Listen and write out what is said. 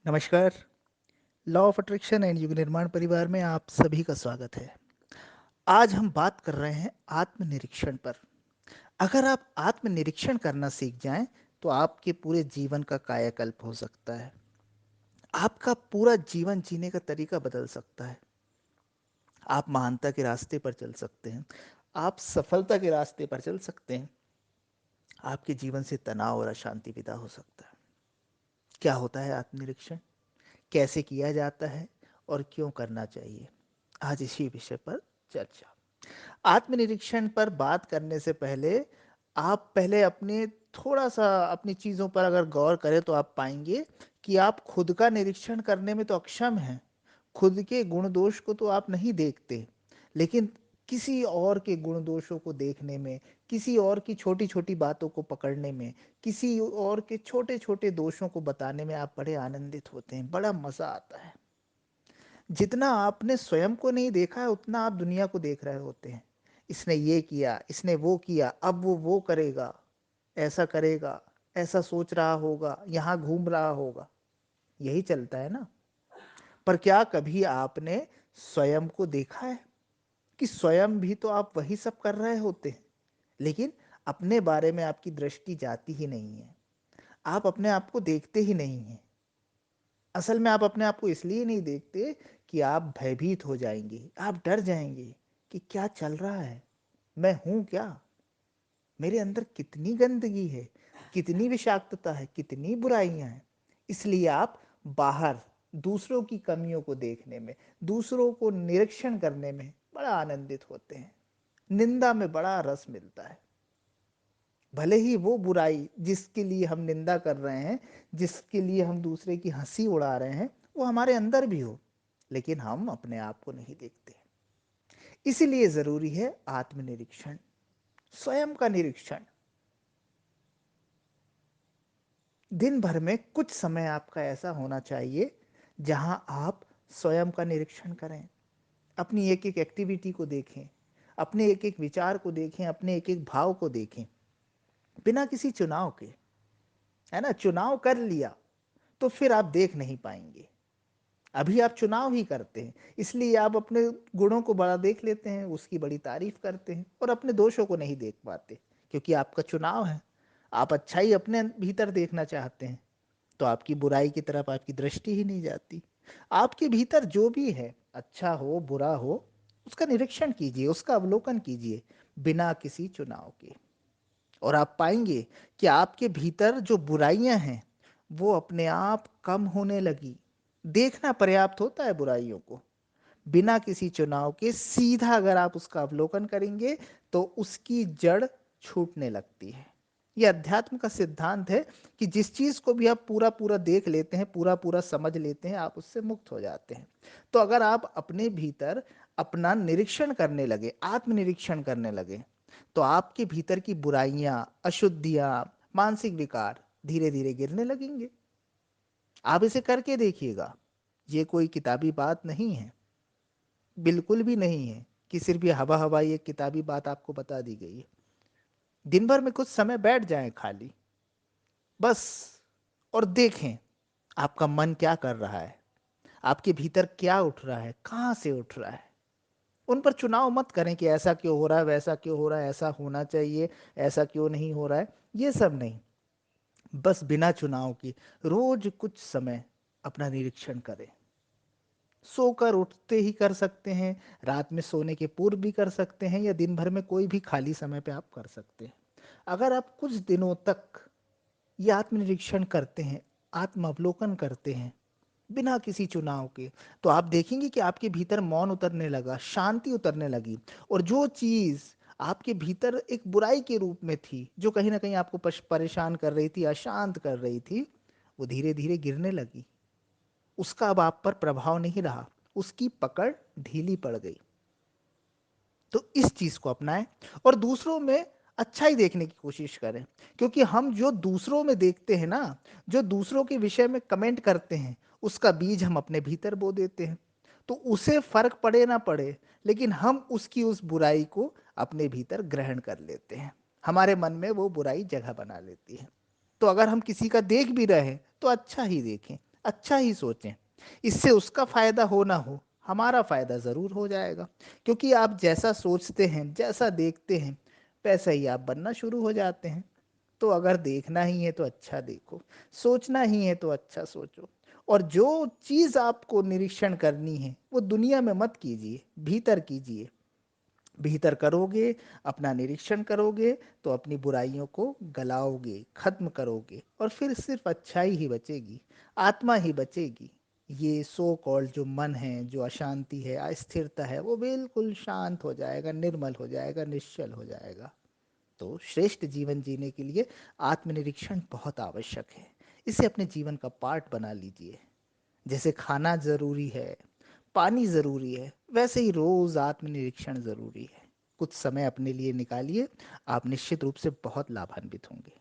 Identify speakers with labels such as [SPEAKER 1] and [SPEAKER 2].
[SPEAKER 1] नमस्कार। Law of attraction and युग निर्माण परिवार में आप सभी का स्वागत है। आज हम बात कर रहे हैं आत्मनिरीक्षण पर। अगर आप आत्मनिरीक्षण करना सीख जाएं तो आपके पूरे जीवन का कायाकल्प हो सकता है। आपका पूरा जीवन जीने का तरीका बदल सकता है। आप महानता के रास्ते पर चल सकते हैं। आप सफलता के रास्ते पर चल सकते हैं। आपके जीवन से तनाव और अशांति विदा हो सकता है। क्या होता है आत्मनिरीक्षण, कैसे किया जाता है और क्यों करना चाहिए, आज इसी विषय पर चर्चा। आत्मनिरीक्षण पर बात करने से पहले आप पहले अपने थोड़ा सा अपनी चीज़ों पर अगर गौर करें तो आप पाएंगे कि आप खुद का निरीक्षण करने में तो अक्षम हैं। खुद के गुण दोष को तो आप नहीं देखते, लेकिन किसी और के गुण दोषों को देखने में, किसी और की छोटी छोटी बातों को पकड़ने में, किसी और के छोटे छोटे दोषों को बताने में आप बड़े आनंदित होते हैं, बड़ा मज़ा आता है। जितना आपने स्वयं को नहीं देखा है उतना आप दुनिया को देख रहे होते हैं। इसने ये किया, इसने वो किया, अब वो करेगा, ऐसा करेगा, ऐसा सोच रहा होगा, यहाँ घूम रहा होगा। यही चलता है ना। पर क्या कभी आपने स्वयं को देखा है कि स्वयं भी तो आप वही सब कर रहे होते हैं, लेकिन अपने बारे में आपकी दृष्टि जाती ही नहीं है। आप अपने आप को देखते ही नहीं हैं। असल में आप अपने आप को इसलिए नहीं देखते कि आप भयभीत हो जाएंगे, आप डर जाएंगे कि क्या चल रहा है, मैं हूं क्या, मेरे अंदर कितनी गंदगी है, कितनी विषाक्तता है, कितनी बुराइयां हैं। इसलिए आप बाहर दूसरों की कमियों को देखने में, दूसरों को निरीक्षण करने में बड़ा आनंदित होते हैं। निंदा में बड़ा रस मिलता है। भले ही वो बुराई जिसके लिए हम निंदा कर रहे हैं, जिसके लिए हम दूसरे की हंसी उड़ा रहे हैं, वो हमारे अंदर भी हो, लेकिन हम अपने आप को नहीं देखते। इसीलिए जरूरी है आत्मनिरीक्षण, स्वयं का निरीक्षण। दिन भर में कुछ समय आपका ऐसा होना चाहिए जहां आप स्वयं का निरीक्षण करें। अपनी एक एक एक्टिविटी को देखें, अपने एक एक विचार को देखें, अपने एक एक भाव को देखें, बिना किसी चुनाव के। है ना, चुनाव कर लिया तो फिर आप देख नहीं पाएंगे। अभी आप चुनाव ही करते हैं, इसलिए आप अपने गुणों को बड़ा देख लेते हैं, उसकी बड़ी तारीफ करते हैं और अपने दोषों को नहीं देख पाते, क्योंकि आपका चुनाव है। आप अच्छाई अपने भीतर देखना चाहते हैं, तो आपकी बुराई की तरफ आपकी दृष्टि ही नहीं जाती। आपके भीतर जो भी है, अच्छा हो बुरा हो, उसका निरीक्षण कीजिए, उसका अवलोकन कीजिए, बिना किसी चुनाव के। और आप पाएंगे कि आपके भीतर जो बुराइयां हैं वो अपने आप कम होने लगी। देखना पर्याप्त होता है बुराइयों को। बिना किसी चुनाव के सीधा अगर आप उसका अवलोकन करेंगे तो उसकी जड़ छूटने लगती है। यह अध्यात्म का सिद्धांत है कि जिस चीज को भी आप पूरा पूरा देख लेते हैं, पूरा पूरा समझ लेते हैं, आप उससे मुक्त हो जाते हैं। तो अगर आप अपने भीतर अपना निरीक्षण करने लगे, आत्मनिरीक्षण करने लगे, तो आपके भीतर की बुराइयां, अशुद्धियां, मानसिक विकार धीरे धीरे गिरने लगेंगे। आप इसे करके देखिएगा। ये कोई किताबी बात नहीं है, बिल्कुल भी नहीं है कि सिर्फ ये हवा हवाई एक किताबी बात आपको बता दी गई है। दिन भर में कुछ समय बैठ जाएं खाली, बस, और देखें आपका मन क्या कर रहा है, आपके भीतर क्या उठ रहा है, कहाँ से उठ रहा है। उन पर चुनाव मत करें कि ऐसा क्यों हो रहा है, वैसा क्यों हो रहा है, ऐसा होना चाहिए, ऐसा क्यों नहीं हो रहा है। ये सब नहीं, बस बिना चुनाव की रोज कुछ समय अपना निरीक्षण करें। सोकर उठते ही कर सकते हैं, रात में सोने के पूर्व भी कर सकते हैं, या दिन भर में कोई भी खाली समय पे आप कर सकते हैं। अगर आप कुछ दिनों तक ये आत्मनिरीक्षण करते हैं, आत्म अवलोकन करते हैं बिना किसी चुनाव के, तो आप देखेंगे कि आपके भीतर मौन उतरने लगा, शांति उतरने लगी। और जो चीज आपके भीतर एक बुराई के रूप में थी, जो कहीं ना कहीं आपको परेशान कर रही थी, अशांत कर रही थी, वो धीरे धीरे गिरने लगी। उसका अब आप पर प्रभाव नहीं रहा, उसकी पकड़ ढीली पड़ गई। तो इस चीज को अपनाएं और दूसरों में अच्छा ही देखने की कोशिश करें। क्योंकि हम जो दूसरों में देखते हैं ना, जो दूसरों के विषय में कमेंट करते हैं, उसका बीज हम अपने भीतर बो देते हैं। तो उसे फर्क पड़े ना पड़े, लेकिन हम उसकी उस बुराई को अपने भीतर ग्रहण कर लेते हैं। हमारे मन में वो बुराई जगह बना लेती है। तो अगर हम किसी का देख भी रहे हैं तो अच्छा ही देखें, अच्छा ही सोचें। इससे उसका फायदा हो ना हो, हमारा फायदा जरूर हो जाएगा। क्योंकि आप जैसा सोचते हैं, जैसा देखते हैं, वैसा ही आप बनना शुरू हो जाते हैं। तो अगर देखना ही है तो अच्छा देखो, सोचना ही है तो अच्छा सोचो। और जो चीज आपको निरीक्षण करनी है वो दुनिया में मत कीजिए, भीतर कीजिए। भीतर करोगे, अपना निरीक्षण करोगे, तो अपनी बुराइयों को गलाओगे, खत्म करोगे, और फिर सिर्फ अच्छाई ही बचेगी, आत्मा ही बचेगी। ये सो कॉल्ड जो मन है, जो अशांति है, अस्थिरता है, वो बिल्कुल शांत हो जाएगा, निर्मल हो जाएगा, निश्चल हो जाएगा। तो श्रेष्ठ जीवन जीने के लिए आत्मनिरीक्षण बहुत आवश्यक है। इसे अपने जीवन का पार्ट बना लीजिए। जैसे खाना जरूरी है, पानी जरूरी है, वैसे ही रोज आत्मनिरीक्षण जरूरी है। कुछ समय अपने लिए निकालिए, आप निश्चित रूप से बहुत लाभान्वित होंगे।